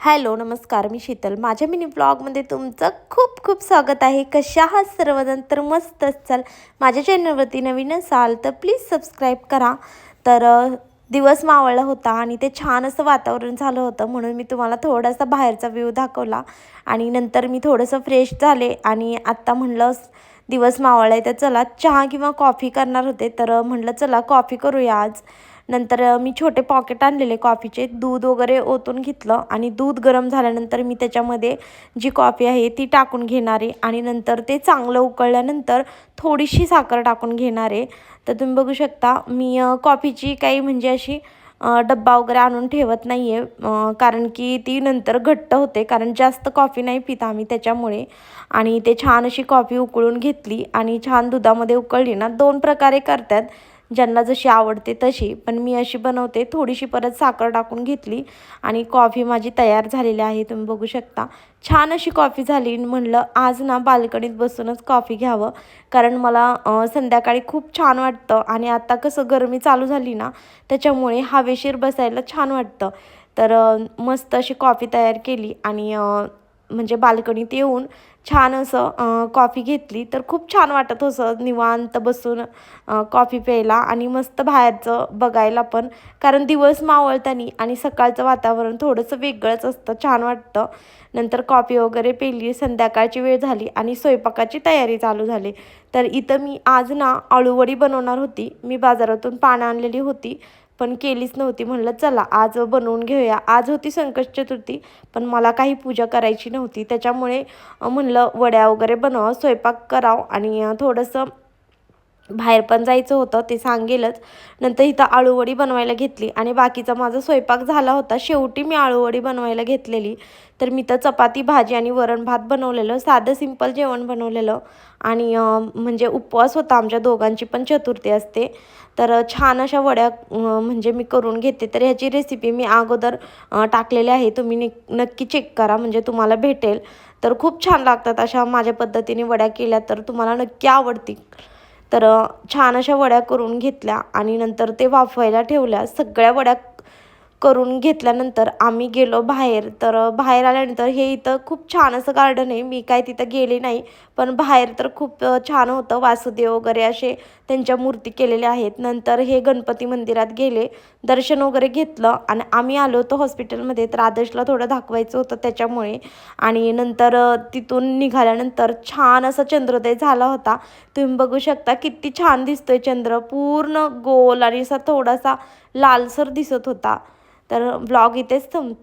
Hello नमस्कार, मी शीतल. माझ्या mini ब्लॉगमध्ये तुमचं खूप खूप स्वागत आहे. कशा आहात सर्वजण? तर मस्त असाल. माझ्या चॅनलवरती नवीन असाल तर प्लीज सबस्क्राईब करा. तर दिवस मावळला होता आणि ते छान असं वातावरण झालं होतं, म्हणून मी तुम्हाला थोडासा बाहेरचा व्ह्यू दाखवला. आणि नंतर मी थोडंसं फ्रेश झाले आणि आत्ता म्हणलं दिवस मावळला आहे तर चला चहा किंवा कॉफी करणार होते, तर म्हणलं चला कॉफी करूया आज. नंतर मी छोटे पॉकेट आणलेले कॉफीचे, दूध वगैरे ओतून घेतलं आणि दूध गरम झाल्यानंतर मी त्याच्यामध्ये जी कॉफी आहे ती टाकून घेणार आहे आणि नंतर ते चांगलं उकळल्यानंतर थोडीशी साखर टाकून घेणार आहे. तर तुम्ही बघू शकता मी कॉफीची काही म्हणजे अशी डब्बा वगैरे आणून ठेवत नाही आहे, कारण की ती नंतर घट्ट होते, कारण जास्त कॉफी नाही पित आम्ही त्याच्यामुळे. आणि ते छान अशी कॉफी उकळून घेतली आणि छान दुधामध्ये उकळली ना. दोन प्रकारे करतात, ज्यांना जशी आवडते तशी, पण मी अशी बनवते. थोडीशी परत साखर टाकून घेतली आणि कॉफी माझी तयार झालेली आहे. तुम्ही बघू शकता छान अशी कॉफी झाली. म्हणलं आज ना बाल्कनीत बसूनच कॉफी घ्यावं, कारण मला संध्याकाळी खूप छान वाटतं आणि आता कसं गरमी चालू झाली ना, त्याच्यामुळे हवेशीर बसायला छान वाटतं. तर मस्त अशी कॉफी तयार केली आणि म्हणजे बाल्कनीत येऊन छान असं कॉफी घेतली. तर खूप छान वाटत होतं निवांत बसून कॉफी प्यायला आणि मस्त बाहेरचं बघायला पण, कारण दिवस मावळताना आणि सकाळचं वातावरण थोडंसं वेगळंच असतं, छान वाटतं. नंतर कॉफी वगैरे पिली, संध्याकाळची वेळ झाली आणि स्वयंपाकाची तयारी चालू झाली. तर इथं मी आज ना अळूवडी बनवणार होती. मी बाजारातून पानं आणलेली होती पण केलीच नव्हती. म्हणलं चला आज बनवून घेऊया. आज होती संकष्ट चतुर्थी, पण मला काही पूजा करायची नव्हती, त्याच्यामुळे म्हणलं वड्या वगैरे बनवावं, स्वयंपाक करावं आणि थोडंसं बाहेर पण जायचं होतं, ते सांगेलच. नंतर इथं आळूवडी बनवायला घेतली आणि बाकीचा माझा स्वयंपाक झाला होता. शेवटी मी आळूवडी बनवायला घेतलेली. तर मी तर चपाती भाजी आणि वरण भात बनवलेलं, साधं सिंपल जेवण बनवलेलं. आणि म्हणजे उपवास होता, आमच्या दोघांची पण चतुर्थी असते. तर छान अशा वड्या म्हणजे मी करून घेते. तर ह्याची रेसिपी मी अगोदर टाकलेली आहे, तुम्ही नक्की चेक करा, म्हणजे तुम्हाला भेटेल. तर खूप छान लागतात अशा माझ्या पद्धतीने वड्या केल्या तर तुम्हाला नक्की आवडतील. तर छान अशा वड्या करून घेतल्या आणि नंतर ते वाफवायला ठेवल्या. सगळ्या वड्या करून घेतल्यानंतर आम्ही गेलो बाहेर. तर बाहेर आल्यानंतर हे इथं खूप छान असं गार्डन आहे. मी काय तिथं गेले नाही, पण बाहेर तर खूप छान होतं. वासुदेव वगैरे असे त्यांच्या मूर्ती केलेल्या आहेत. नंतर हे गणपती मंदिरात गेले, दर्शन वगैरे घेतलं आणि आम्ही आलो होतो हॉस्पिटलमध्ये. तर आदर्शला थोडं दाखवायचं होतं त्याच्यामुळे. आणि नंतर तिथून निघाल्यानंतर छान असा चंद्रोदय झाला होता. तुम्ही बघू शकता किती छान दिसतोय चंद्र, पूर्ण गोल आणि असा थोडासा लालसर दिसत होता. तर ब्लॉग इथेच थांबतो.